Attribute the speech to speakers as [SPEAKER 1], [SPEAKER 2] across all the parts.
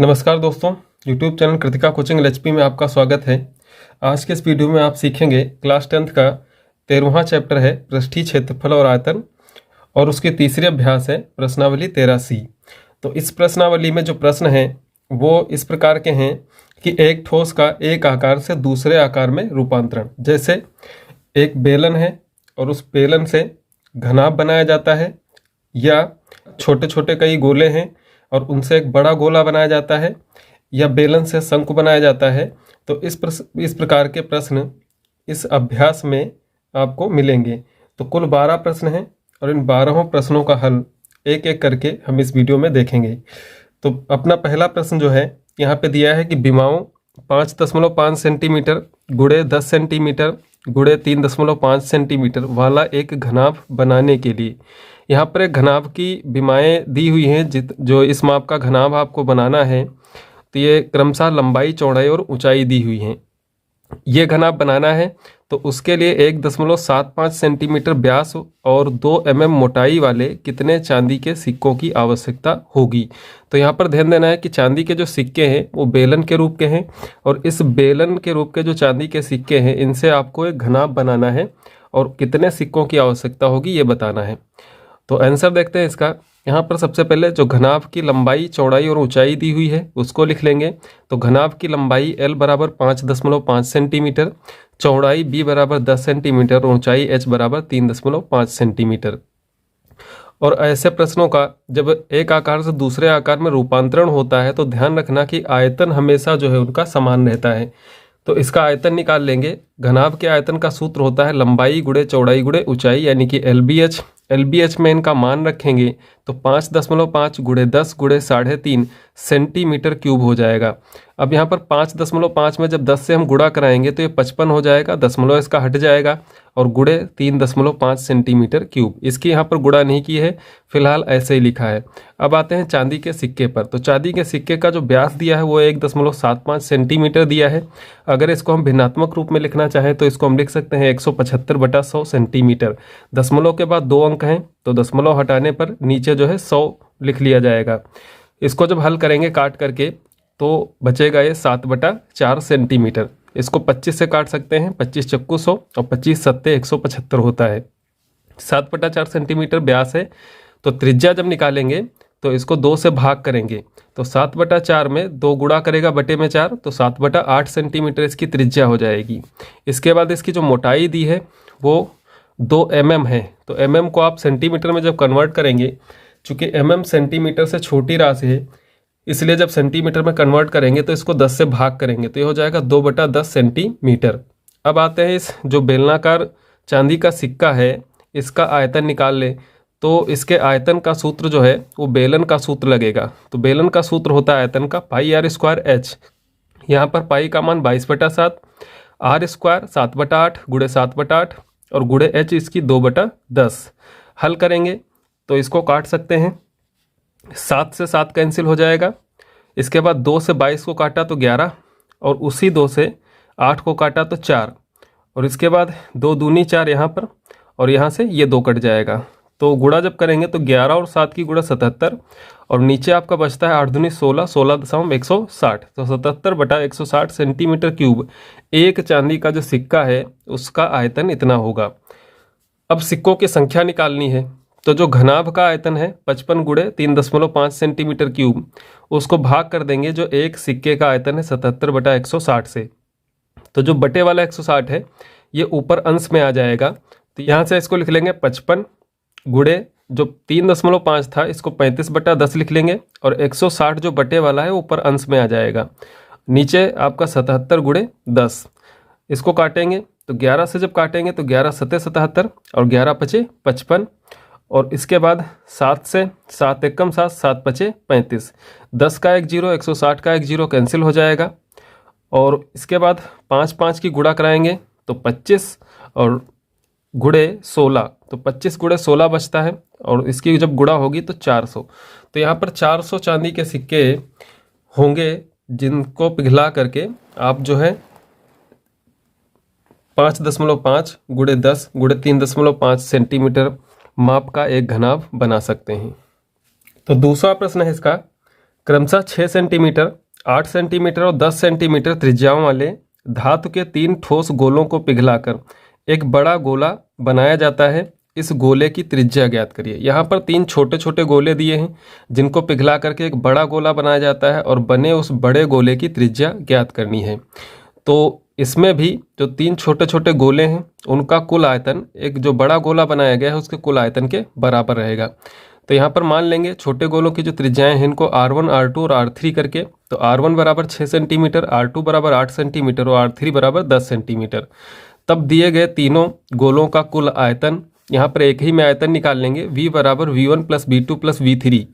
[SPEAKER 1] नमस्कार दोस्तों, YouTube channel Kritika coaching LHP में आपका स्वागत है। आज के इस वीडियो में आप सीखेंगे क्लास 10th का 13वां चैप्टर है पृष्ठीय क्षेत्रफल और आयतन, और उसके तीसरे अभ्यास है प्रश्नावली 13C। तो इस प्रश्नावली में जो प्रश्न हैं वो इस प्रकार के हैं कि एक ठोस का एक आकार से दूसरे आकार में रूपांतरण। जैसे एक बेलन है और उस बेलन से घनाभ बनाया जाता है, या छोटे छोटे कई गोले हैं और उनसे एक बड़ा गोला बनाया जाता है, या बेलन से शंकु बनाया जाता है। तो इस प्रकार के प्रश्न इस अभ्यास में आपको मिलेंगे। तो कुल 12 प्रश्न हैं और इन 12 प्रश्नों का हल एक एक करके हम इस वीडियो में देखेंगे। तो अपना पहला प्रश्न जो है यहाँ पे दिया है कि विमाओं 5.5 सेंटीमीटर गुणे 10 सेंटीमीटर गुणे 3.5 सेंटीमीटर वाला एक घनाभ बनाने के लिए, यहाँ पर एक घनाभ की विमाएँ दी हुई हैं जो इस माप का घनाभ आपको बनाना है। तो ये क्रमशः लंबाई, चौड़ाई और ऊंचाई दी हुई हैं। ये घनाभ बनाना है तो उसके लिए 1.75 सेंटीमीटर व्यास और 2 mm मोटाई वाले कितने चांदी के सिक्कों की आवश्यकता होगी। तो यहाँ पर ध्यान देना है कि चांदी के जो सिक्के हैं वो बेलन के रूप के हैं, और इस बेलन के रूप के जो चांदी के सिक्के हैं इनसे आपको एक घनाभ बनाना है और कितने सिक्कों की आवश्यकता होगी ये बताना है। तो आंसर देखते हैं इसका। यहाँ पर सबसे पहले जो घनाभ की लंबाई, चौड़ाई और ऊंचाई दी हुई है उसको लिख लेंगे। तो घनाभ की लंबाई L बराबर 5.5 सेंटीमीटर, चौड़ाई B बराबर 10 सेंटीमीटर और ऊंचाई H बराबर 3.5 सेंटीमीटर। और ऐसे प्रश्नों का जब एक आकार से दूसरे आकार में रूपांतरण होता है तो ध्यान रखना कि आयतन हमेशा जो है उनका समान रहता है। तो इसका आयतन निकाल लेंगे। घनाभ के आयतन का सूत्र होता है लंबाई गुणे चौड़ाई गुणे ऊंचाई, यानी कि LBH। LBH में इनका मान रखेंगे तो 5.5 गुणे 10 गुणे 3.5 सेंटीमीटर क्यूब हो जाएगा। अब यहाँ पर 5.5 में जब 10 से हम गुणा कराएंगे तो ये 55 हो जाएगा, दशमलव इसका हट जाएगा, और गुणे 3.5 सेंटीमीटर क्यूब। इसकी यहाँ पर गुणा नहीं की है, फिलहाल ऐसे ही लिखा है। अब आते हैं चांदी के सिक्के पर। तो चांदी के सिक्के का जो व्यास दिया है वो 1.75 सेंटीमीटर दिया है। अगर इसको हम भिन्नात्मक रूप में लिखना चाहें तो इसको हम लिख सकते हैं 175/100 सेंटीमीटर। दशमलव के बाद 2 अंक हैं तो दशमलव हटाने पर नीचे जो है 100 लिख लिया जाएगा। इसको जब हल करेंगे काट करके तो बचेगा ये 7/4 सेंटीमीटर। इसको 25 से काट सकते हैं, 25 चक्कू 100 और 25 सत्ते 175 होता है। 7/4 सेंटीमीटर व्यास है। तो त्रिज्या जब निकालेंगे तो इसको 2 से भाग करेंगे तो 7/4 में 2 गुणा करेगा बटे में 4, तो 7/8 सेंटीमीटर इसकी त्रिज्या हो जाएगी। इसके बाद इसकी जो मोटाई दी है वो 2 mm है। तो mm को आप सेंटीमीटर में जब कन्वर्ट करेंगे, चूँकि mm सेंटीमीटर से छोटी राशि है इसलिए जब सेंटीमीटर में कन्वर्ट करेंगे तो इसको 10 से भाग करेंगे तो ये हो जाएगा 2/10 सेंटीमीटर। अब आते हैं इस जो बेलनाकार चांदी का सिक्का है इसका आयतन निकाल ले। तो इसके आयतन का सूत्र जो है वो बेलन का सूत्र लगेगा। तो बेलन का सूत्र होता है आयतन का πr² h। यहाँ पर पाई का मान 22/7, r² 7/8 गुणे 7/8 और गुणे h इसकी 2/10। हल करेंगे तो इसको काट सकते हैं, 7 से 7 कैंसिल हो जाएगा। इसके बाद 2 से 22 को काटा तो 11, और उसी 2 से 8 को काटा तो 4, और इसके बाद 2 दूनी 4 यहाँ पर, और यहाँ से ये 2 कट जाएगा। तो गुणा जब करेंगे तो 11 और 7 की गुणा 77, और नीचे आपका बचता है 8 दूनी 16, 16.160। तो 77/160 सेंटीमीटर क्यूब एक चांदी का जो सिक्का है उसका आयतन इतना होगा। अब सिक्कों की संख्या निकालनी है। तो जो घनाभ का आयतन है 55 गुणे 3.5 सेंटीमीटर क्यूब, उसको भाग कर देंगे जो एक सिक्के का आयतन है 77/160 से। तो जो बटे वाला 160 है ये ऊपर अंश में आ जाएगा। तो यहाँ से इसको लिख लेंगे 55 गुणे जो 3.5 था इसको 35/10 लिख लेंगे, और 160 जो बटे वाला है ऊपर अंश में आ जाएगा। नीचे आपका 77 गुणे 10। इसको काटेंगे तो 11 से जब काटेंगे तो 11 सत्ते 77 और 11 पचे 55, और इसके बाद 7 से 7 एकम 7, 7 पचे 35। 10 का एक जीरो, 160 का एक जीरो कैंसिल हो जाएगा, और इसके बाद 5 की गुणा कराएंगे तो 25 और गुणे 16, तो 25 गुणे 16 बचता है, और इसकी जब गुणा होगी तो 400। तो यहाँ पर 400 चांदी के सिक्के होंगे जिनको पिघला करके आप जो है 5.5 गुणे 10 गुणे 3.5 सेंटीमीटर माप का एक घनाभ बना सकते हैं। तो दूसरा प्रश्न है इसका, क्रमशः 6 सेंटीमीटर, 8 सेंटीमीटर और 10 सेंटीमीटर त्रिज्याओं वाले धातु के 3 ठोस गोलों को पिघलाकर एक बड़ा गोला बनाया जाता है। इस गोले की त्रिज्या ज्ञात करिए। यहाँ पर 3 छोटे छोटे गोले दिए हैं जिनको पिघला करके एक बड़ा गोला बनाया जाता है और बने उस बड़े गोले की त्रिज्या ज्ञात करनी है। तो इसमें भी जो 3 छोटे छोटे गोले हैं उनका कुल आयतन एक जो बड़ा गोला बनाया गया है उसके कुल आयतन के बराबर रहेगा। तो यहाँ पर मान लेंगे छोटे गोलों की जो त्रिज्याएं हैं इनको R1, R2 और R3 करके, तो R1 बराबर 6 सेंटीमीटर, R2 बराबर 8 सेंटीमीटर और R3 बराबर 10 सेंटीमीटर। तब दिए गए तीनों गोलों का कुल आयतन यहाँ पर एक ही में आयतन निकाल लेंगे, V बराबर V1 plus V2 plus V3।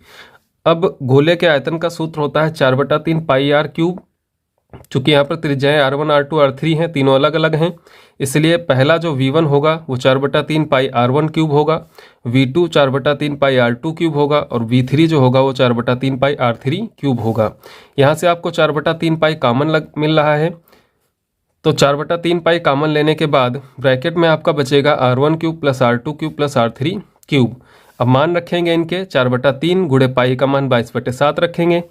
[SPEAKER 1] अब गोले के आयतन का सूत्र होता है 4/3 पाई R क्यूब। चूँकि यहाँ पर त्रिज्याएं R1, R2, R3 हैं, तीनों अलग अलग हैं, इसलिए पहला जो V1 होगा वो 4/3 पाई R1 क्यूब होगा, V2 4/3 पाई R2 क्यूब होगा और V3 जो होगा वो 4/3 पाई R3 क्यूब होगा। यहाँ से आपको 4/3 पाई कॉमन मिल रहा है, तो 4/3 पाई कॉमन लेने के बाद ब्रैकेट में आपका बचेगा R1 cube plus R2 cube plus R3 cube. अब मान रखेंगे इनके 4/3 गुणे पाई का मान 22/7 रखेंगे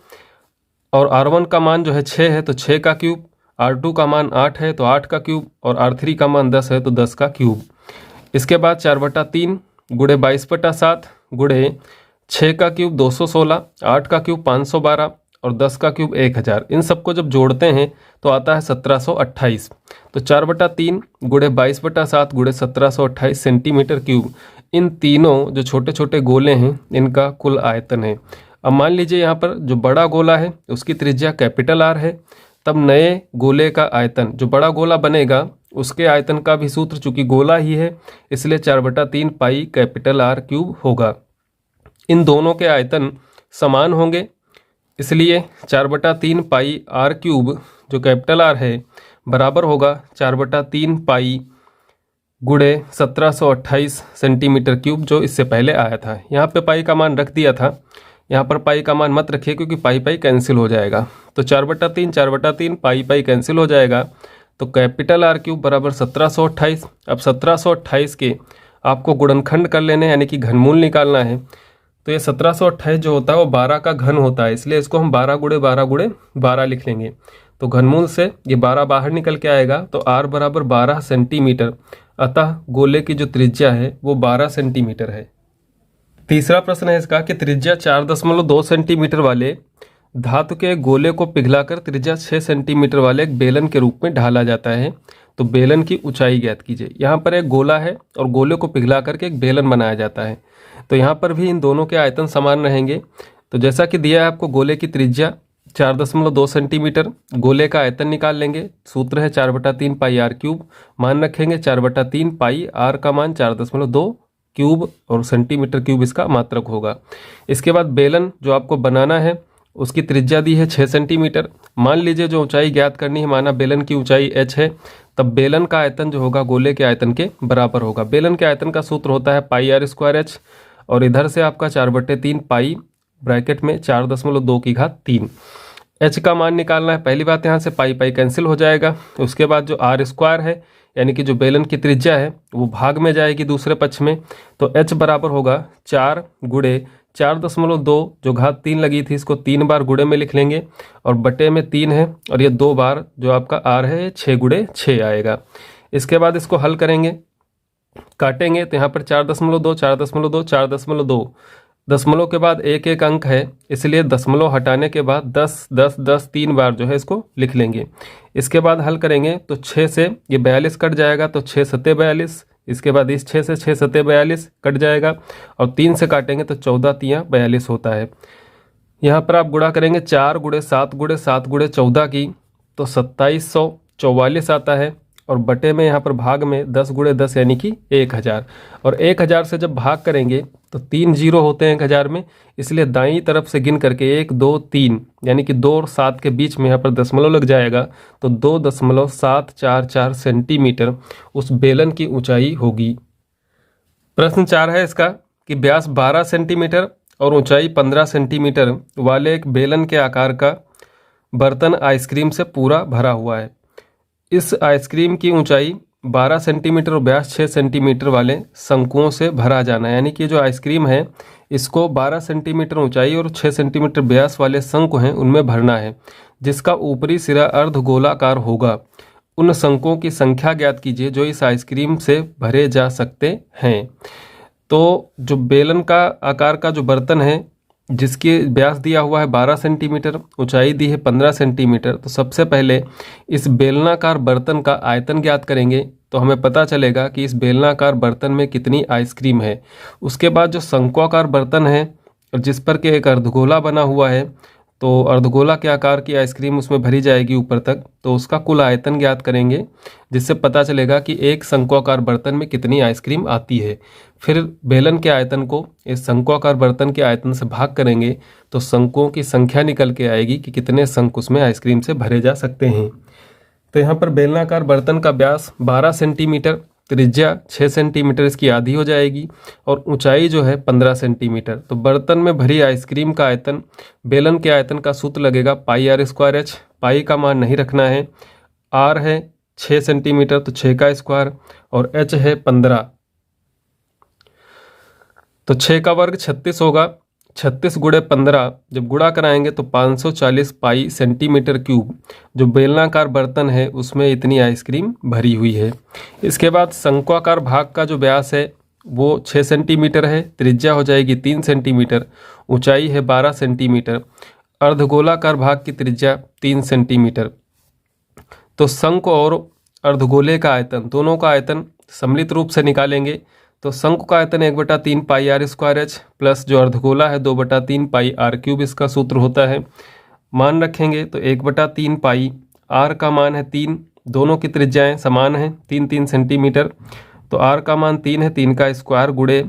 [SPEAKER 1] और R1 का मान जो है 6 है तो 6 का क्यूब, R2 का मान 8 है तो 8 का क्यूब और R3 का मान 10 है तो 10 का क्यूब। इसके बाद 4/3 गुणे 22/7 गुणे 6 का क्यूब 216, 8 का क्यूब 512 और 10 का क्यूब 1000। इन सबको जब जोड़ते हैं तो आता है 1728। तो 4/3 गुणे 22/7 गुणे 1728 सेंटीमीटर क्यूब इन तीनों जो छोटे छोटे गोले हैं इनका कुल आयतन है। अब मान लीजिए यहाँ पर जो बड़ा गोला है उसकी त्रिज्या कैपिटल R है, तब नए गोले का आयतन जो बड़ा गोला बनेगा उसके आयतन का भी सूत्र चूंकि गोला ही है इसलिए 4/3 पाई कैपिटल R क्यूब होगा। इन दोनों के आयतन समान होंगे इसलिए 4/3 पाई R क्यूब जो कैपिटल R है बराबर होगा 4/3 पाई गुणे 1728 सेंटीमीटर क्यूब जो इससे पहले आया था। यहाँ पे पाई का मान रख दिया था, यहाँ पर पाई का मान मत रखिए क्योंकि पाई पाई कैंसिल हो जाएगा। तो 4/3 पाई पाई कैंसिल हो जाएगा तो कैपिटल R क्यूब बराबर 1728। अब 1728 के आपको गुणनखंड कर लेने यानी कि घनमूल निकालना है। तो ये 1728 जो होता है वो 12 का घन होता है, इसलिए इसको हम 12 गुणे 12 गुणे 12 लिख लेंगे। तो घनमूल से ये 12 बाहर निकल के आएगा तो R बराबर 12 सेंटीमीटर, अतः गोले की जो त्रिज्या है वो 12 सेंटीमीटर है। तीसरा प्रश्न है इसका कि त्रिज्या 4.2 सेंटीमीटर वाले धातु के गोले को पिघलाकर त्रिज्या 6 सेंटीमीटर वाले एक बेलन के रूप में ढाला जाता है, तो बेलन की ऊंचाई ज्ञात कीजिए। यहाँ पर एक गोला है और गोले को पिघला करके एक बेलन बनाया जाता है, तो यहाँ पर भी इन दोनों के आयतन समान रहेंगे। तो जैसा कि दिया है आपको गोले की त्रिज्या 4.2 सेंटीमीटर, गोले का आयतन निकाल लेंगे, सूत्र है 4/3 पाई R क्यूब, मान रखेंगे 4/3 पाई R का मान 4.2 क्यूब और सेंटीमीटर क्यूब इसका मात्रक होगा। इसके बाद बेलन जो आपको बनाना है उसकी त्रिज्या दी है 6 सेंटीमीटर। मान लीजिए जो ऊंचाई ज्ञात करनी है, माना बेलन की ऊंचाई h है, तब बेलन का आयतन जो होगा गोले के आयतन के बराबर होगा। बेलन के आयतन का सूत्र होता है पाई R² h और इधर से आपका 4/3 पाई ब्रैकेट में 4.2 h का मान निकालना है। पहली बात यहाँ से पाई पाई कैंसिल हो जाएगा, उसके बाद जो R² है यानी कि जो बेलन की त्रिज्या है वो भाग में जाएगी दूसरे पक्ष में, तो h बराबर होगा 4 गुणे 4.2 जो घात 3 लगी थी इसको 3 बार गुणे में लिख लेंगे और बटे में 3 है और ये 2 बार जो आपका R है 6 गुणे 6 आएगा। इसके बाद इसको हल करेंगे, काटेंगे तो यहाँ पर 4.2 4.2 4.2 दशमलव के बाद एक एक अंक है इसलिए दशमलव हटाने के बाद 10 10 10 3 बार जो है इसको लिख लेंगे। इसके बाद हल करेंगे तो 6 से ये 42 कट जाएगा तो 6 सत्ते 42, इसके बाद इस 6 से 6 सत्ते 42 कट जाएगा और 3 से काटेंगे तो 14 तियाँ 42 होता है। यहाँ पर आप गुणा करेंगे 4 गुणे 7 गुणे 7 गुणे 14 की तो 2744 आता है और बटे में यहाँ पर भाग में 10 गुणे 10 यानी कि 1000 और 1000 से जब भाग करेंगे तो 3 जीरो होते हैं 1000 में, इसलिए दाईं तरफ से गिन करके 1 2 3 यानी कि 2 और 7 के बीच में यहाँ पर दशमलव लग जाएगा तो 2.744 सेंटीमीटर उस बेलन की ऊंचाई होगी। प्रश्न 4 है इसका कि व्यास 12 सेंटीमीटर और ऊंचाई 15 सेंटीमीटर वाले एक बेलन के आकार का बर्तन आइसक्रीम से पूरा भरा हुआ है। इस आइसक्रीम की ऊंचाई 12 सेंटीमीटर और व्यास 6 सेंटीमीटर वाले शंकुओं से भरा जाना है, यानी कि जो आइसक्रीम है इसको 12 सेंटीमीटर ऊंचाई और 6 सेंटीमीटर व्यास वाले शंकु हैं उनमें भरना है, जिसका ऊपरी सिरा अर्धगोलाकार होगा। उन शंकुओं की संख्या ज्ञात कीजिए जो इस आइसक्रीम से भरे जा सकते हैं। तो जो बेलन का आकार का जो बर्तन है, जिसकी व्यास दिया हुआ है 12 सेंटीमीटर, ऊंचाई दी है 15 सेंटीमीटर, तो सबसे पहले इस बेलनाकार बर्तन का आयतन ज्ञात करेंगे तो हमें पता चलेगा कि इस बेलनाकार बर्तन में कितनी आइसक्रीम है। उसके बाद जो शंक्वाकार बर्तन है जिस पर के एक अर्धगोला बना हुआ है, तो अर्धगोला के आकार की आइसक्रीम उसमें भरी जाएगी ऊपर तक, तो उसका कुल आयतन ज्ञात करेंगे, जिससे पता चलेगा कि एक शंक्वाकार बर्तन में कितनी आइसक्रीम आती है। फिर बेलन के आयतन को इस शंक्वाकार बर्तन के आयतन से भाग करेंगे तो शंकुओं की संख्या निकल के आएगी कि कितने शंकु उसमें आइसक्रीम से भरे जा सकते हैं। तो यहाँ पर बेलनाकार बर्तन का व्यास 12 सेंटीमीटर, त्रिज्या 6 सेंटीमीटर इसकी आधी हो जाएगी और ऊंचाई जो है 15 सेंटीमीटर। तो बर्तन में भरी आइसक्रीम का आयतन बेलन के आयतन का सूत्र लगेगा पाई आर स्क्वायर एच। पाई का मान नहीं रखना है, आर है 6 सेंटीमीटर तो 6 का स्क्वायर और एच है 15, तो 6 का वर्ग 36 होगा। 36 गुणे 15 जब गुणा कराएंगे तो 540 पाई सेंटीमीटर क्यूब जो बेलनाकार बर्तन है उसमें इतनी आइसक्रीम भरी हुई है। इसके बाद शंक्वाकार भाग का जो व्यास है वो 6 सेंटीमीटर है, त्रिज्या हो जाएगी 3 सेंटीमीटर, ऊंचाई है 12 सेंटीमीटर, अर्धगोलाकार भाग की त्रिज्या 3 सेंटीमीटर। तो शंकु और अर्धगोले का आयतन, दोनों का आयतन सम्मिलित रूप से निकालेंगे। तो शंकु का आयतन 1/3 pi r square H plus जो अर्धगोला है 2/3 पाई आर क्यूब इसका सूत्र होता है। मान रखेंगे तो 1/3 पाई, आर का मान है 3, दोनों की त्रिज्याएं समान हैं 3-3 सेंटीमीटर, तो आर का मान 3 है, 3 का स्क्वायर गुणे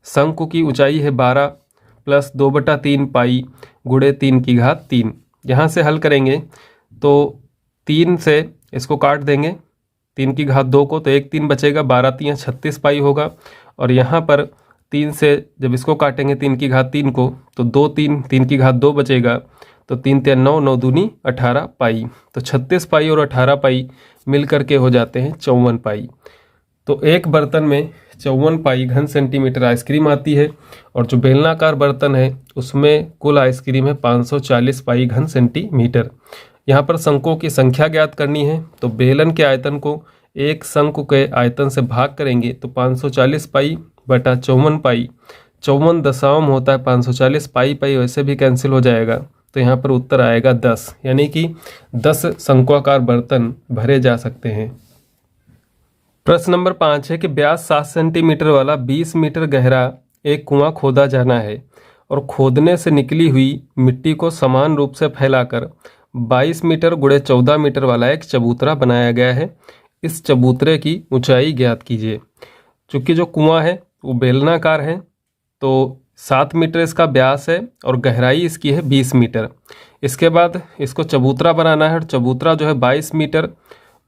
[SPEAKER 1] शंकु की ऊंचाई है 12 प्लस 2/3 पाई गुणे 3 की घात 3। यहाँ से हल करेंगे तो 3 से इसको काट देंगे, 3 की घात 2 को, तो 1 3 बचेगा, 12 3 36 पाई होगा। और यहाँ पर 3 से जब इसको काटेंगे 3 की घात 3 को तो 2 3 की घात 2 बचेगा, तो 3 3 9 9 दूनी 18 पाई। तो 36 पाई और 18 पाई मिल करके हो जाते हैं 54 पाई। तो एक बर्तन में 54 पाई घन सेंटीमीटर आइसक्रीम आती है और जो बेलनाकार बर्तन है उसमें कुल आइसक्रीम है 540 पाई घन सेंटीमीटर। यहाँ पर शंकुओं की संख्या ज्ञात करनी है, तो बेलन के आयतन को एक शंकु के आयतन से भाग करेंगे तो 540 पाई बटा 54 पाई, 54 दशमलव होता है 540, पाई पाई वैसे भी कैंसिल हो जाएगा, तो यहाँ पर उत्तर आएगा 10, यानी कि 10 शंक्वाकार बर्तन भरे जा सकते हैं। प्रश्न नंबर 5 है कि व्यास 7 सेंटीमीटर वाला 20 मीटर गहरा एक कुआं खोदा जाना है और खोदने से निकली हुई मिट्टी को समान रूप से फैलाकर 22 मीटर गुणे 14 मीटर वाला एक चबूतरा बनाया गया है। इस चबूतरे की ऊंचाई ज्ञात कीजिए। चूँकि जो कुआं है वो बेलनाकार है तो 7 मीटर इसका व्यास है और गहराई इसकी है 20 मीटर। इसके बाद इसको चबूतरा बनाना है और चबूतरा जो है 22 मीटर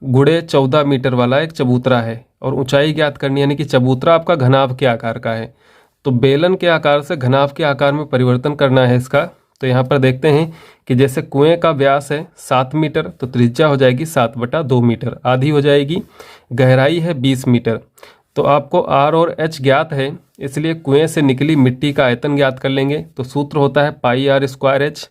[SPEAKER 1] गुणे 14 मीटर वाला एक चबूतरा है और ऊंचाई ज्ञात करनी, यानी कि चबूतरा आपका घनाभ के आकार का है, तो बेलन के आकार से घनाभ के आकार में परिवर्तन करना है इसका। तो यहाँ पर देखते हैं कि जैसे कुएं का व्यास है 7 मीटर तो त्रिज्या हो जाएगी 7/2 मीटर, आधी हो जाएगी, गहराई है 20 मीटर। तो आपको आर और एच ज्ञात है, इसलिए कुएं से निकली मिट्टी का आयतन ज्ञात कर लेंगे। तो सूत्र होता है पाई आर स्क्वायर एच,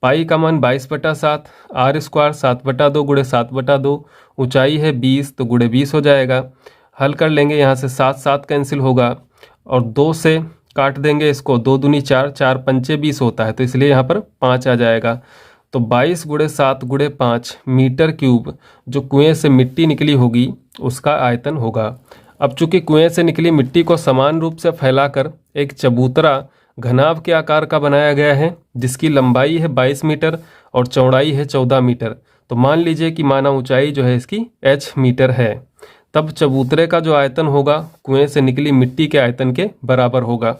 [SPEAKER 1] पाई का मान 22/7, आर स्क्वायर 7/2 गुणे 7/2, ऊंचाई है 20 तो गुणे 20 हो जाएगा। हल कर लेंगे, यहाँ से 7 7 कैंसिल होगा और 2 से काट देंगे इसको, 2 दूनी 4, 4 पंचे 20 होता है, तो इसलिए यहाँ पर 5 आ जाएगा। तो 22 गुणे 7 गुणे 5 मीटर क्यूब जो कुएं से मिट्टी निकली होगी उसका आयतन होगा। अब चूंकि कुएं से निकली मिट्टी को समान रूप से फैलाकर एक चबूतरा घनाभ के आकार का बनाया गया है जिसकी लंबाई है 22 मीटर और चौड़ाई है 14 मीटर, तो मान लीजिए कि माना ऊंचाई जो है इसकी h मीटर है, तब चबूतरे का जो आयतन होगा कुएं से निकली मिट्टी के आयतन के बराबर होगा।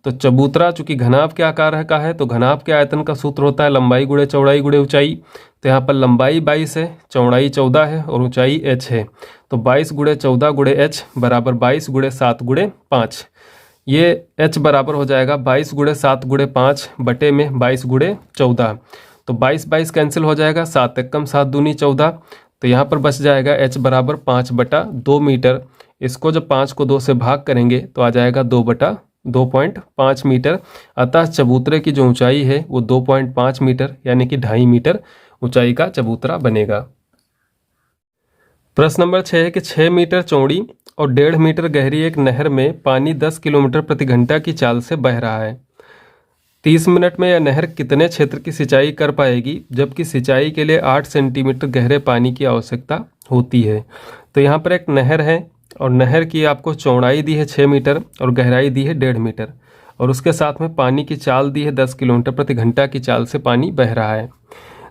[SPEAKER 1] तो चबूतरा चूंकि घनाभ के आकार का है तो घनाभ के आयतन का सूत्र होता है लंबाई गुणे चौड़ाई गुणे ऊंचाई। तो यहाँ पर लंबाई 22 है, चौड़ाई 14 है और ऊंचाई h है, तो 22 गुणे 14 गुणे h बराबर 22 गुणे 7 गुणे 5। ये h बराबर हो जाएगा 22 गुणे 7 गुणे 5 बटे में 22 गुणे 14, तो 22 22 कैंसिल हो जाएगा, 7 एकम 7 दूनी 14, तो यहाँ पर बच जाएगा h बराबर 5/2 मीटर। इसको जब 5 को 2 से भाग करेंगे तो आ जाएगा 2/2 2.5 मीटर। अतः चबूतरे की जो ऊंचाई है वो 2.5 मीटर यानी कि 2.5 मीटर ऊंचाई का चबूतरा बनेगा। प्रश्न नंबर 6 है कि 6 मीटर चौड़ी और 1.5 मीटर गहरी एक नहर में पानी 10 किलोमीटर प्रति घंटा की चाल से बह रहा है। 30 मिनट में यह नहर कितने क्षेत्र की सिंचाई कर पाएगी, जबकि सिंचाई के लिए 8 सेंटीमीटर गहरे पानी की आवश्यकता होती है। तो यहाँ पर एक नहर है और नहर की आपको चौड़ाई दी है 6 मीटर और गहराई दी है 1.5 मीटर और उसके साथ में पानी की चाल दी है 10 किलोमीटर प्रति घंटा की चाल से पानी बह रहा है।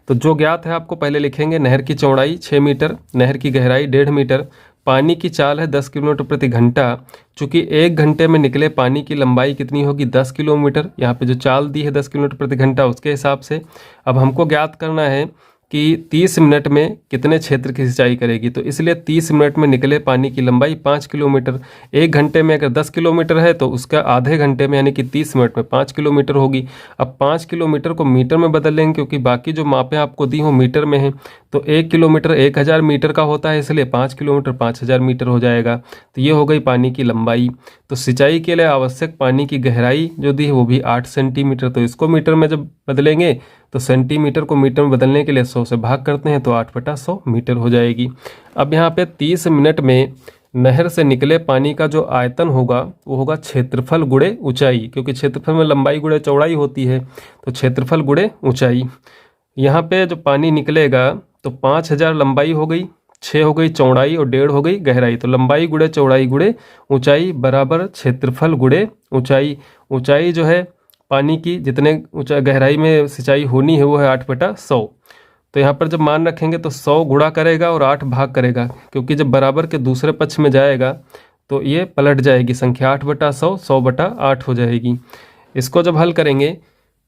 [SPEAKER 1] तो जो ज्ञात है आपको पहले लिखेंगे, नहर की चौड़ाई 6 मीटर, नहर की गहराई 1.5 मीटर, पानी की चाल है 10 किलोमीटर प्रति घंटा। चूंकि 1 घंटे में निकले पानी की लंबाई कितनी होगी 10 किलोमीटर, यहाँ पे जो चाल दी है 10 किलोमीटर प्रति घंटा उसके हिसाब से अब हमको ज्ञात करना है कि 30 मिनट में कितने क्षेत्र की सिंचाई करेगी। तो इसलिए 30 मिनट में निकले पानी की लंबाई 5 किलोमीटर, 1 घंटे में अगर 10 किलोमीटर है तो उसका आधे घंटे में यानी कि 30 मिनट में 5 किलोमीटर होगी। अब 5 किलोमीटर को मीटर में बदल लेंगे क्योंकि बाकी जो मापें आपको दी हो मीटर में है। तो 1 किलोमीटर 1000 मीटर का होता है, इसलिए 5 किलोमीटर 5000 मीटर हो जाएगा। तो ये हो गई पानी की लंबाई। तो सिंचाई के लिए आवश्यक पानी की गहराई जो दी है वो भी 8 सेंटीमीटर। तो इसको मीटर में जब बदलेंगे तो सेंटीमीटर को मीटर में बदलने के लिए 100 से भाग करते हैं तो 8/100 मीटर हो जाएगी। अब यहाँ पे 30 मिनट में नहर से निकले पानी का जो आयतन होगा वो होगा क्षेत्रफल गुणे ऊंचाई, क्योंकि क्षेत्रफल में लंबाई गुणे चौड़ाई होती है। तो क्षेत्रफल गुणे ऊंचाई, यहाँ पे जो पानी निकलेगा तो 5000 लंबाई हो गई, 6 हो गई चौड़ाई और 1.5 हो गई गहराई। तो लंबाई गुणे चौड़ाई गुणे ऊंचाई बराबर क्षेत्रफल गुणे ऊंचाई। ऊंचाई जो है पानी की जितने ऊंचाई गहराई में सिंचाई होनी है वो है 8/100। तो यहाँ पर जब मान रखेंगे तो 100 गुणा करेगा और 8 भाग करेगा, क्योंकि जब बराबर के दूसरे पक्ष में जाएगा तो ये पलट जाएगी संख्या 8/100 100/8 हो जाएगी। इसको जब हल करेंगे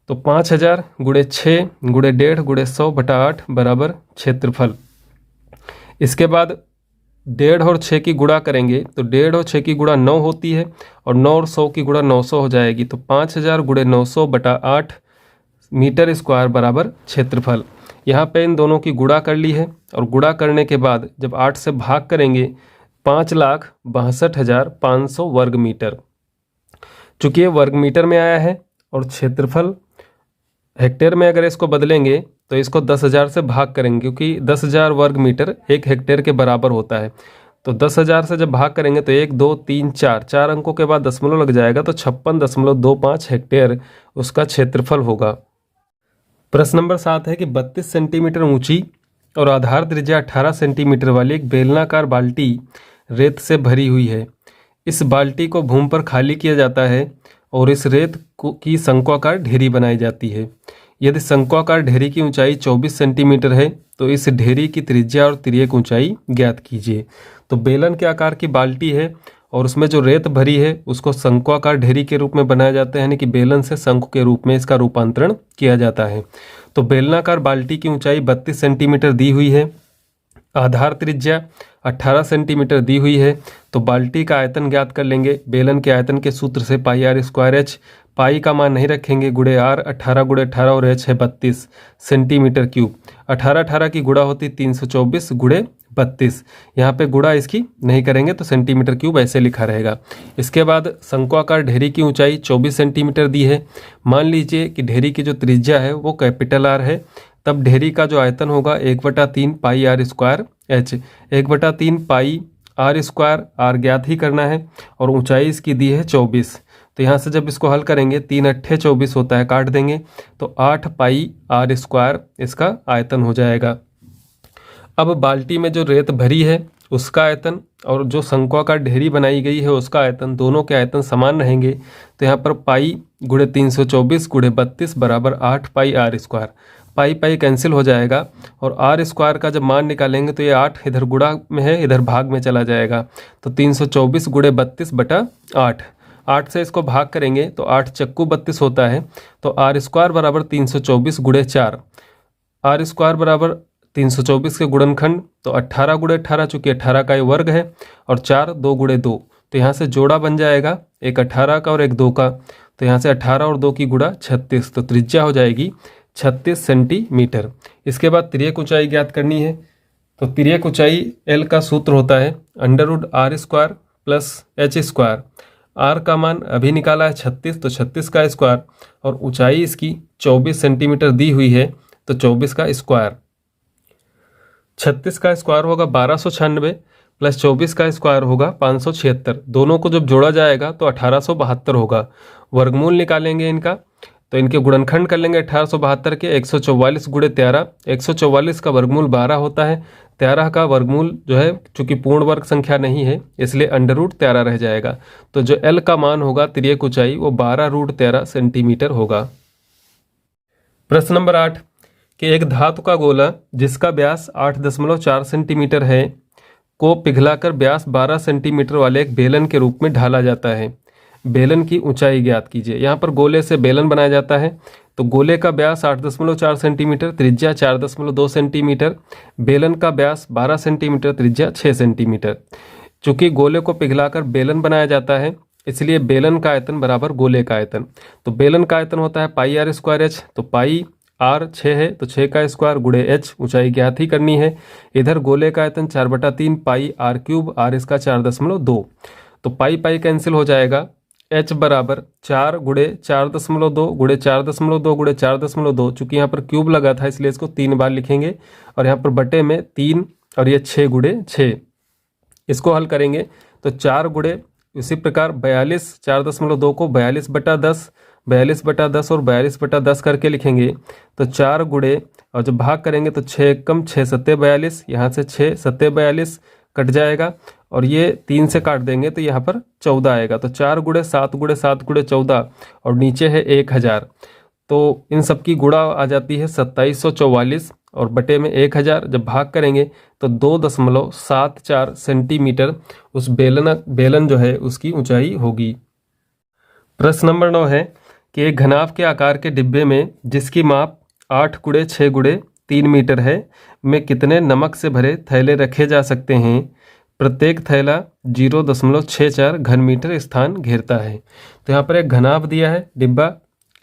[SPEAKER 1] तो 5000 गुणे 6 गुणे 1.5 गुणे 100/8 बराबर क्षेत्रफल। इसके बाद 1.5 और 6 की गुणा करेंगे तो 1.5 और 6 की गुणा 9 होती है और 9 और 100 की गुणा 900 हो जाएगी। तो 5000 गुणे 900/8 मीटर स्क्वायर बराबर क्षेत्रफल। यहाँ पे इन दोनों की गुणा कर ली है और गुणा करने के बाद जब 8 से भाग करेंगे 5,62,500 वर्ग मीटर। चूँकि ये वर्ग मीटर में आया है और क्षेत्रफल हेक्टेयर में अगर इसको बदलेंगे तो इसको 10,000 से भाग करेंगे, क्योंकि 10,000 वर्ग मीटर 1 हेक्टेयर के बराबर होता है। तो 10,000 से जब भाग करेंगे तो 1 2 3 4 अंकों के बाद दशमलव लग जाएगा, तो 56.25 हेक्टेयर उसका क्षेत्रफल होगा। प्रश्न नंबर 7 है कि 32 सेंटीमीटर ऊंची और आधार त्रिज्या 18 सेंटीमीटर वाली एक बेलनाकार बाल्टी रेत से भरी हुई है। इस बाल्टी को भूमि पर खाली किया जाता है और इस रेत की शंक्वाकार ढेरी बनाई जाती है। यदि शंक्वाकार ढेरी की ऊंचाई 24 सेंटीमीटर है तो इस ढेरी की त्रिज्या और तिर्यक ऊंचाई ज्ञात कीजिए। तो बेलन के आकार की बाल्टी है और उसमें जो रेत भरी है उसको शंक्वाकार ढेरी के रूप में बनाया जाता है, यानी कि बेलन से शंकु के रूप में इसका रूपांतरण किया जाता है। तो बेलनाकार बाल्टी की ऊंचाई 32 सेंटीमीटर दी हुई है, आधार त्रिज्या 18 सेंटीमीटर दी हुई है। तो बाल्टी का आयतन ज्ञात कर लेंगे बेलन के आयतन के सूत्र से, पाई आर स्क्वायर एच। पाई का मान नहीं रखेंगे, गुणे आर 18 गुणे 18 और एच है 32 सेंटीमीटर क्यूब। 18 की गुणा होती 324 गुणे 32। यहाँ पे गुणा इसकी नहीं करेंगे तो सेंटीमीटर क्यूब ऐसे लिखा रहेगा। इसके बाद शंक्वाकार ढेरी की ऊंचाई 24 सेंटीमीटर दी है। मान लीजिए कि ढेरी की जो त्रिज्या है वो कैपिटल आर है, तब ढेरी का जो आयतन होगा 1/3 pi r square h. 1/3 pi r square, r ज्ञात ही करना है, और ऊंचाई इसकी दी है 24। तो यहाँ से जब इसको हल करेंगे 3 8 24 होता है, काट देंगे तो 8 पाई आर स्क्वायर इसका आयतन हो जाएगा। अब बाल्टी में जो रेत भरी है उसका आयतन और जो शंक्वाकार ढेरी बनाई गई है उसका आयतन, दोनों के आयतन समान रहेंगे। तो यहाँ पर पाई गुणे 324 गुणे 32 बराबर 8 pi r square. Pi pi cancel हो जाएगा और आर स्क्वायर का जब मान निकालेंगे तो ये 8 इधर गुणा में है, इधर भाग में चला जाएगा। तो 324 गुणे 32/8। 8 से इसको भाग करेंगे तो 8 चक्कू 32 होता है। तो आर स्क्वायर बराबर 324 गुणे 4। आर स्क्वायर बराबर 324 के गुणनखंड तो 18 गुणे 18, चूँकि 18 का ये वर्ग है, और 4 2 गुणे 2। तो यहाँ से जोड़ा बन जाएगा, एक 18 का और एक 2 का। तो यहाँ से 18 और 2 की गुणा 36। तो त्रिज्या हो जाएगी 36 सेंटीमीटर। इसके बाद तिर्यक ऊंचाई ज्ञात करनी है। तो तिर्यक ऊंचाई एल का सूत्र होता है √r² + h²। आर का मान अभी निकाला है 36, तो 36 का स्क्वायर, और ऊंचाई इसकी 24 सेंटीमीटर दी हुई है, तो 24 का स्क्वायर। 36 का स्क्वायर होगा 1296 प्लस 24 का स्क्वायर होगा 576। दोनों को जब जोड़ा जाएगा तो 1872 होगा। वर्गमूल निकालेंगे इनका, तो इनके गुणनखंड कर लेंगे 1872 के। 144 गुणे 13, 144 का वर्गमूल 12 होता है। 13 का वर्गमूल जो है चूंकि पूर्ण वर्ग संख्या नहीं है इसलिए √13 रह जाएगा। तो जो एल का मान होगा तिर्यक ऊंचाई वो 12√13 सेंटीमीटर होगा। प्रश्न नंबर 8 कि एक धातु का गोला जिसका व्यास 8.4 सेंटीमीटर है को पिघलाकर व्यास 12 सेंटीमीटर वाले एक बेलन के रूप में ढाला जाता है। बेलन की ऊंचाई ज्ञात कीजिए। यहाँ पर गोले से बेलन बनाया जाता है, तो गोले का व्यास 8.4 सेंटीमीटर, त्रिज्या 4.2 सेंटीमीटर, बेलन का व्यास 12 सेंटीमीटर, त्रिज्या 6 सेंटीमीटर। चूंकि गोले को पिघलाकर बेलन बनाया जाता है इसलिए बेलन का आयतन बराबर गोले का आयतन। तो बेलन का आयतन होता है पाई आर स्क्वायर एच, तो पाई आर 6 है तो 6 का स्क्वायर गुणे एच, ऊंचाई ज्ञात ही करनी है। इधर गोले का आयतन 4/3 पाई आर क्यूब, आर इसका 4.2, तो पाई पाई कैंसिल हो जाएगा। एच बराबर 4 गुणे 4.2 गुणे 4.2 गुणे 4.2, चूंकि यहाँ पर क्यूब लगा था इसलिए इसको 3 बार लिखेंगे, और यहाँ पर बटे में 3 और ये 6 गुणे 6। इसको हल करेंगे तो 4 गुणे इसी प्रकार 42, 4.2 को 42/10, 42/10 और 42/10 करके लिखेंगे। तो 4 गुणे और जब भाग करेंगे तो 6 कम 6 सत्ते 42, यहाँ से 6 सत्ते 42 कट जाएगा, और ये 3 से काट देंगे तो यहाँ पर 14 आएगा। तो 4 गुणे 7 गुणे 7 गुणे 14, और नीचे है 1000, तो इन सब की गुणा आ जाती है 2744, और बटे में 1000 जब भाग करेंगे तो 2.74 सेंटीमीटर उस बेलन जो है उसकी ऊंचाई होगी। प्रश्न नंबर 9 है कि एक घनाभ के आकार के डिब्बे में जिसकी माप 8 गुणे 6 गुणे 3 मीटर है में कितने नमक से भरे थैले रखे जा सकते हैं। प्रत्येक थैला 0.64 घन मीटर स्थान घेरता है। तो यहाँ पर एक घनाभ दिया है डिब्बा,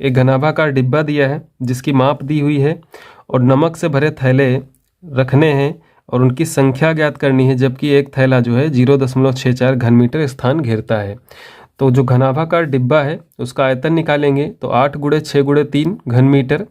[SPEAKER 1] एक घनाभाकार डिब्बा दिया है जिसकी माप दी हुई है, और नमक से भरे थैले रखने हैं और उनकी संख्या ज्ञात करनी है, जबकि एक थैला जो है 0.64 घन मीटर स्थान घेरता है। तो जो घनाभाकार डिब्बा है उसका आयतन निकालेंगे तो 8 गुणे 6 गुणे 3 घन मीटर,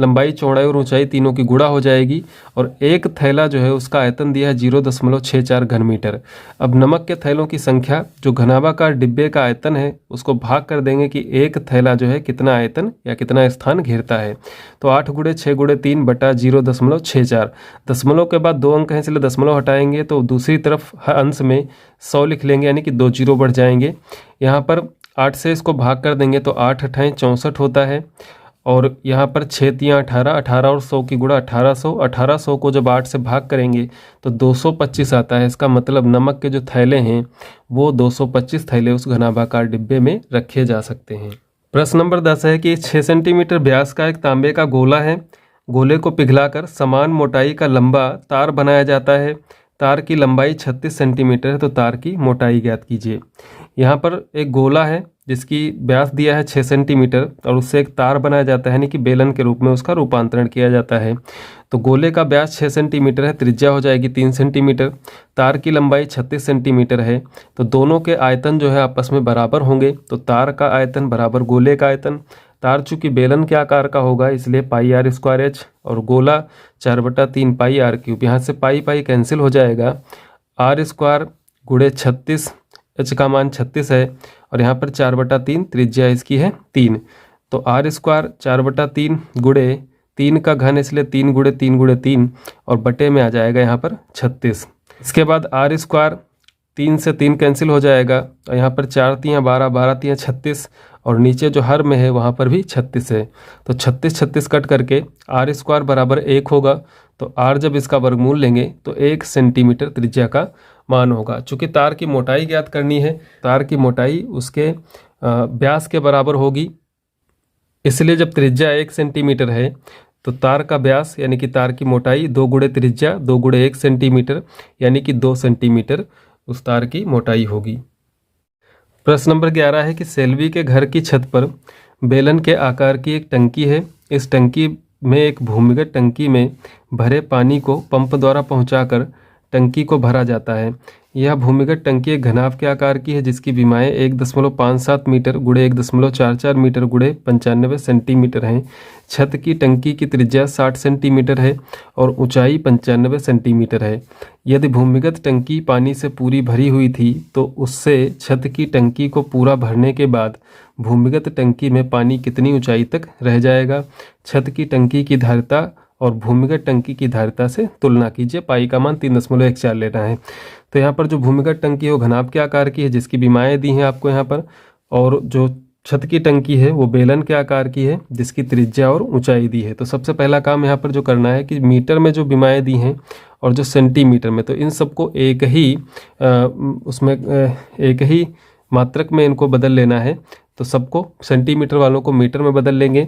[SPEAKER 1] लंबाई चौड़ाई और ऊंचाई तीनों की गुणा हो जाएगी, और एक थैला जो है उसका आयतन दिया है 0.64 घन मीटर। अब नमक के थैलों की संख्या जो घनाभाकार डिब्बे का आयतन है उसको भाग कर देंगे कि एक थैला जो है कितना आयतन या कितना स्थान घेरता है। तो 8 गुणे 6 गुणे 3 बटा 0.64, दशमलव के बाद 2 अंक हैं इसलिए दशमलव हटाएंगे तो दूसरी तरफ अंश में 100 लिख लेंगे, यानी कि 2 जीरो बढ़ जाएंगे। यहाँ पर 8 से इसको भाग कर देंगे तो 8 8 64 होता है, और यहाँ पर 6 3 18, 18 और 100 की गुणा 1800, 1800 को जब 8 से भाग करेंगे तो 225 आता है। इसका मतलब नमक के जो थैले हैं वो 225 थैले उस घनाभाकार डिब्बे में रखे जा सकते हैं। प्रश्न नंबर 10 है कि 6 सेंटीमीटर व्यास का एक तांबे का गोला है, गोले को पिघलाकर समान मोटाई का लंबा तार बनाया जाता है। तार की लंबाई 36 सेंटीमीटर है, तो तार की मोटाई ज्ञात कीजिए। यहाँ पर एक गोला है जिसकी व्यास दिया है 6 सेंटीमीटर, और उससे एक तार बनाया जाता है, यानी कि बेलन के रूप में उसका रूपांतरण किया जाता है। तो गोले का व्यास 6 सेंटीमीटर है, त्रिज्या हो जाएगी 3 सेंटीमीटर, तार की लंबाई 36 सेंटीमीटर है, तो दोनों के आयतन जो है आपस में बराबर होंगे। तो तार का आयतन बराबर गोले का आयतन। तार चूंकि बेलन के आकार का होगा इसलिए पाई आर स्क्वायर एच, और गोला 4/3 पाई आर क्यूब। यहाँ से पाई पाई कैंसिल हो जाएगा, आर स्क्वायर गुणे 36, एच का मान 36 है, और यहाँ पर 4/3 त्रिज्या इसकी है 3, तो आर स्क्वायर 4/3 गुणे 3 का घन इसलिए 3 गुणे 3 गुणे 3, और बटे में आ जाएगा यहाँ पर 36। इसके बाद आर स्क्वायर 3 से 3 कैंसिल हो जाएगा, और यहाँ पर 4 3 12, 12 3 36, और नीचे जो हर में है वहाँ पर भी 36 है, तो 36 36 कट करके आर स्क्वायर बराबर 1 होगा। तो आर जब इसका वर्गमूल लेंगे तो 1 सेंटीमीटर त्रिज्या का मान होगा। चूँकि तार की मोटाई ज्ञात करनी है, तार की मोटाई उसके व्यास के बराबर होगी, इसलिए जब त्रिज्या 1 सेंटीमीटर है तो तार का व्यास यानी कि तार की मोटाई 2 गुणे त्रिज्या 2 गुणे 1 सेंटीमीटर, यानी कि 2 सेंटीमीटर उस तार की मोटाई होगी। प्रश्न नंबर 11 है कि सेल्वी के घर की छत पर बेलन के आकार की एक टंकी है। इस टंकी में एक भूमिगत टंकी में भरे पानी को पंप द्वारा पहुंचाकर टंकी को भरा जाता है। यह भूमिगत टंकी एक घनाभ के आकार की है जिसकी विमाएँ 1.57 मीटर गुणे 1.44 मीटर गुणे 95 सेंटीमीटर हैं। छत की टंकी की त्रिज्या 60 सेंटीमीटर है और ऊंचाई 95 सेंटीमीटर है। यदि भूमिगत टंकी पानी से पूरी भरी हुई थी तो उससे छत की टंकी को पूरा भरने के बाद भूमिगत टंकी में पानी कितनी ऊंचाई तक रह जाएगा। छत की टंकी की धारिता और भूमिगत टंकी की धारिता से तुलना कीजिए। पाई का मान 3.14 लेना है। तो यहाँ पर जो भूमिगत टंकी है वो घनाभ के आकार की है जिसकी विमाएँ दी हैं आपको यहाँ पर, और जो छत की टंकी है वो बेलन के आकार की है जिसकी त्रिज्या और ऊंचाई दी है। तो सबसे पहला काम यहाँ पर जो करना है कि मीटर में जो विमाएँ दी हैं और जो सेंटीमीटर में, तो इन सबको एक ही मात्रक में इनको बदल लेना है। तो सबको सेंटीमीटर वालों को मीटर में बदल लेंगे।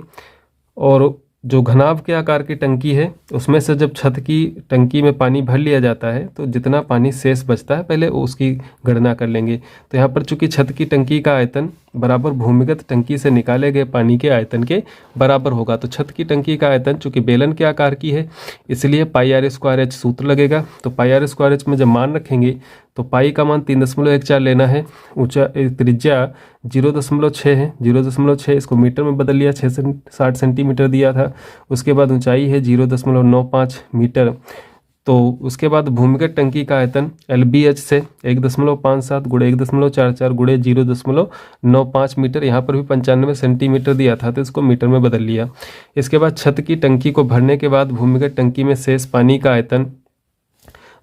[SPEAKER 1] और जो घनाभ के आकार की टंकी है उसमें से जब छत की टंकी में पानी भर लिया जाता है तो जितना पानी शेष बचता है पहले उसकी गणना कर लेंगे। तो यहाँ पर चूंकि छत की टंकी का आयतन बराबर भूमिगत टंकी से निकाले गए पानी के आयतन के बराबर होगा। तो छत की टंकी का आयतन चूंकि बेलन के आकार की है इसलिए पाई आर स्क्वायर एच सूत्र लगेगा। तो पाई आर स्क्वायर एच में जब मान रखेंगे तो पाई का मान 3.14 लेना है। ऊंचा त्रिज्या 0.6 है, 0.6 इसको मीटर में बदल लिया, 60 सेंटीमीटर दिया था। उसके बाद ऊंचाई है 0.95 मीटर। तो उसके बाद भूमिगत टंकी का आयतन LBH से 1.57 गुणे 1.44 गुणे 0.95 मीटर, यहाँ पर भी 95 सेंटीमीटर दिया था तो इसको मीटर में बदल लिया। इसके बाद छत की टंकी को भरने के बाद भूमिगत टंकी में शेष पानी का आयतन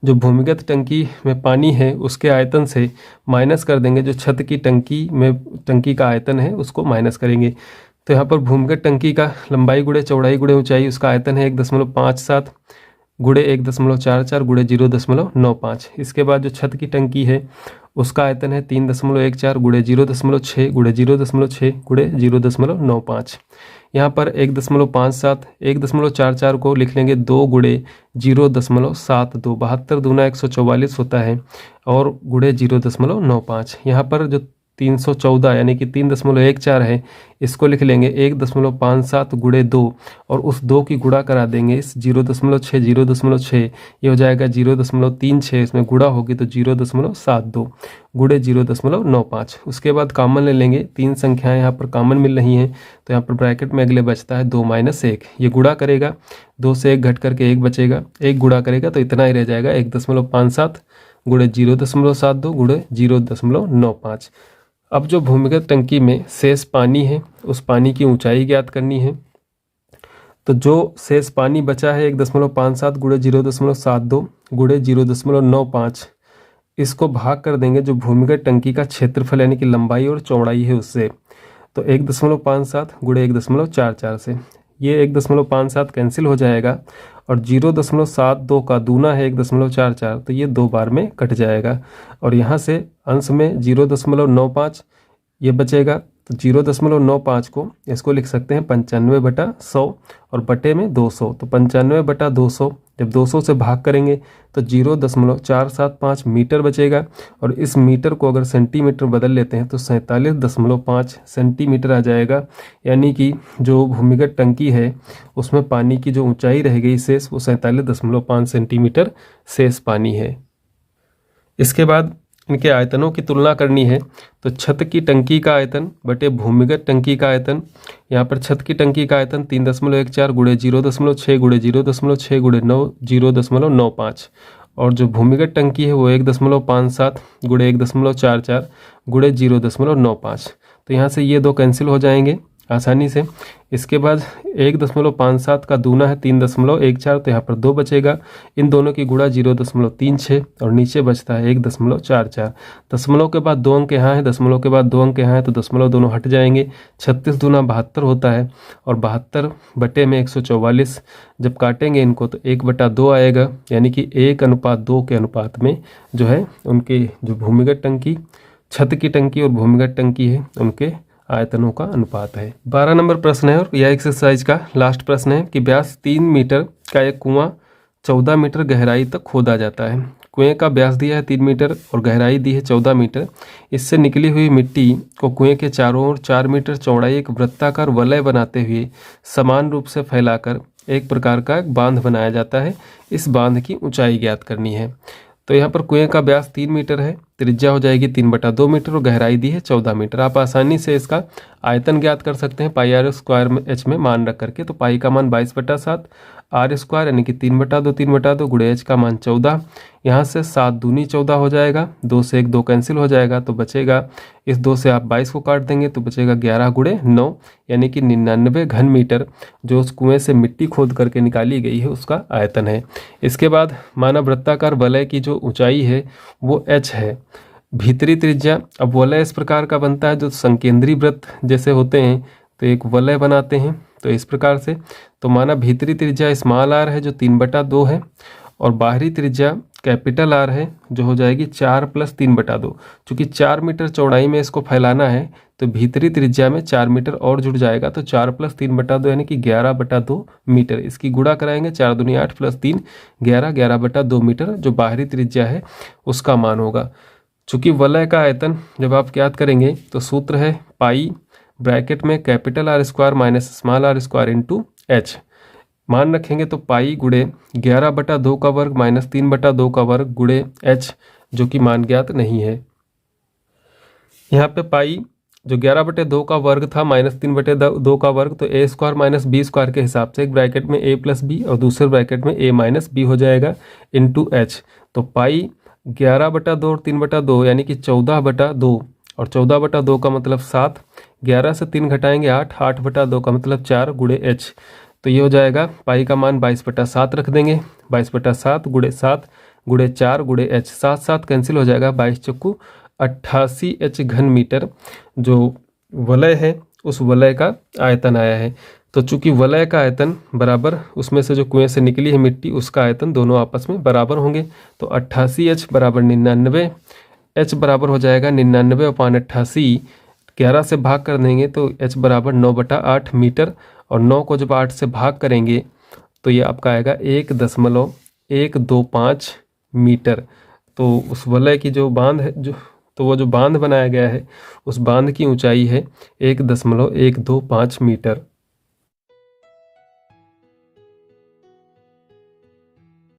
[SPEAKER 1] जो भूमिगत टंकी में पानी है उसके आयतन से माइनस कर देंगे। जो छत की टंकी का आयतन है उसको माइनस करेंगे। तो यहाँ पर भूमिगत टंकी का लंबाई गुणे चौड़ाई गुणे ऊंचाई उसका आयतन है 1.57 गुणे 1.44 गुणे 0.95। इसके बाद जो छत की टंकी है उसका आयतन है 3.14 गुणे 0.6 गुणे 0.6 गुणे 0.95। यहाँ पर 1.57 1.44 को लिख लेंगे 2 गुणे 0.72, 72 दूना 144 होता है और गुणे 0.95। यहाँ पर जो 314 यानी कि 3.14 है इसको लिख लेंगे 1.57 गुणे 2 और उस 2 की गुणा करा देंगे इस 0.6 ये हो जाएगा 0.36, इसमें गुणा होगी तो 0.72 गुणे 0.95। उसके बाद कॉमन ले लेंगे, 3 संख्याएं यहाँ पर कॉमन मिल रही हैं तो यहाँ पर ब्रैकेट में अगले बचता है 2 - 1। ये गुणा करेगा 2 से 1 घट करके 1 बचेगा, 1 गुणा करेगा तो इतना ही रह जाएगा 1.57 गुणे 0.72 गुणे 0.95। अब जो भूमिगत टंकी में शेष पानी है उस पानी की ऊंचाई ज्ञात करनी है। तो जो शेष पानी बचा है 1.57 गुणे 0.72 गुणे 0.95, इसको भाग कर देंगे जो भूमिगत टंकी का क्षेत्रफल यानी कि लंबाई और चौड़ाई है उससे। तो 1.57 गुणे 1.44 से ये 1.57 कैंसिल हो जाएगा और 0.72 का दूना है 1.44 तो ये 2 बार में कट जाएगा और यहाँ से अंश में 0.95 ये बचेगा। तो 0.95 को इसको लिख सकते हैं 95/100 और बटे में 200। तो 95/200 जब 200 से भाग करेंगे तो 0.475 मीटर बचेगा और इस मीटर को अगर सेंटीमीटर बदल लेते हैं तो 47.5 सेंटीमीटर आ जाएगा। यानी कि जो भूमिगत टंकी है उसमें पानी की जो ऊंचाई रह गई शेष वो 47.5 सेंटीमीटर शेष पानी है। इसके बाद इनके आयतनों की तुलना करनी है। तो छत की टंकी का आयतन बटे भूमिगत टंकी का आयतन, यहाँ पर छत की टंकी का आयतन 3.14 गुणे 0.6 गुणे 0.6 गुणे 0.95 और जो भूमिगत टंकी है वो 1.57 गुणे 1.44 गुणे 0.95। तो यहाँ से ये 2 कैंसिल हो जाएंगे आसानी से। इसके बाद 1.57 का दूना है 3.14 तो यहाँ पर 2 बचेगा, इन दोनों की गुणा 0.36 और नीचे बचता है 1.44। दशमलव के बाद 2 अंक यहाँ है, दशमलव के बाद 2 अंक यहाँ है तो दशमलव दोनों हट जाएंगे। 36 दूना 72 होता है और 72 बटे में 144 जब काटेंगे इनको तो 1/2 आएगा। यानी कि 1:2 के अनुपात में जो है उनके जो भूमिगत टंकी, छत की टंकी और भूमिगत टंकी है उनके आयतनों का अनुपात है। 12 नंबर प्रश्न है और यह एक्सरसाइज का लास्ट प्रश्न है कि व्यास 3 मीटर का एक कुआं 14 मीटर गहराई तक खोदा जाता है। कुएं का व्यास दिया है 3 मीटर और गहराई दी है 14 मीटर। इससे निकली हुई मिट्टी को कुएं के चारों ओर 4 मीटर चौड़ाई एक वृत्ताकार वलय बनाते हुए समान रूप से फैलाकर एक प्रकार का बांध बनाया जाता है। इस बांध की ऊंचाई ज्ञात करनी है। तो यहाँ पर कुएं का व्यास 3 मीटर है, त्रिज्या हो जाएगी 3/2 मीटर और गहराई दी है 14 मीटर। आप आसानी से इसका आयतन ज्ञात कर सकते हैं पाई आर स्क्वायर में एच में मान रख करके। तो पाई का मान 22/7 आर स्क्वायर यानी कि 3/2 गुणे एच का मान 14। यहाँ से 7 दूनी 14 हो जाएगा, 2 से 1 2 कैंसिल हो जाएगा तो बचेगा, इस 2 से आप 22 को काट देंगे तो बचेगा 11 गुणे 9 यानी कि 99 घन मीटर जो उस कुएं से मिट्टी खोद करके निकाली गई है उसका आयतन है। इसके बाद माना वृत्ताकार वलय की जो ऊंचाई है वो h है। भीतरी त्रिज्या, अब वलय इस प्रकार का बनता है जो संकेंद्री वृत्त जैसे होते हैं तो एक वलय बनाते हैं तो इस प्रकार से। तो माना भीतरी त्रिज्या स्मॉल आर है जो 3/2 है और बाहरी त्रिज्या कैपिटल आर है जो हो जाएगी 4 + 3/2। चूँकि 4 मीटर चौड़ाई में इसको फैलाना है तो भीतरी त्रिज्या में 4 मीटर और जुड़ जाएगा तो 4 + 3/2 यानी कि 11/2 मीटर। इसकी गुणा कराएंगे, 4 दूनी 8 + 3 11, 11/2 मीटर जो बाहरी त्रिज्या है उसका मान होगा। चूँकि वलय का आयतन जब आप ज्ञात करेंगे तो सूत्र है पाई ब्रैकेट में capital R square minus small R square into H. मान रखेंगे तो पाई गुणे 11/2 का वर्ग माइनस 3/2 का वर्ग गुणे एच जो कि मान ज्ञात नहीं है। यहाँ पे पाई जो 11/2 का वर्ग था माइनस 3/2 का वर्ग तो ए स्क्वायर माइनस बी स्क्वायर के हिसाब से एक ब्रैकेट में a + b और दूसरे ब्रैकेट में a - b हो जाएगा इंटू एच। तो पाई 11/2 और 3/2 यानी कि 14/2 और 14/2 का मतलब 7, 11 से 3 घटाएंगे 8, 8/2 का मतलब 4 गुणे एच। तो ये हो जाएगा पाई का मान 22/7 रख देंगे, 22/7 गुणे 7 गुणे 4 गुणे एच, 7 7 कैंसिल हो जाएगा, 22 चक्कू 88 एच घन मीटर जो वलय है उस वलय का आयतन आया है। तो चूंकि वलय का आयतन बराबर उसमें से जो कुएं से निकली है मिट्टी उसका आयतन दोनों आपस में बराबर होंगे। तो 88 एच बराबर 99, एच बराबर हो जाएगा 99/88। 11 से भाग कर देंगे तो एच बराबर 9/8 मीटर और 9 को जब 8 से भाग करेंगे तो ये आपका आएगा 1.125 मीटर। तो उस वलय की जो बांध है वो जो बांध बनाया गया है उस बांध की ऊंचाई है 1.125 मीटर।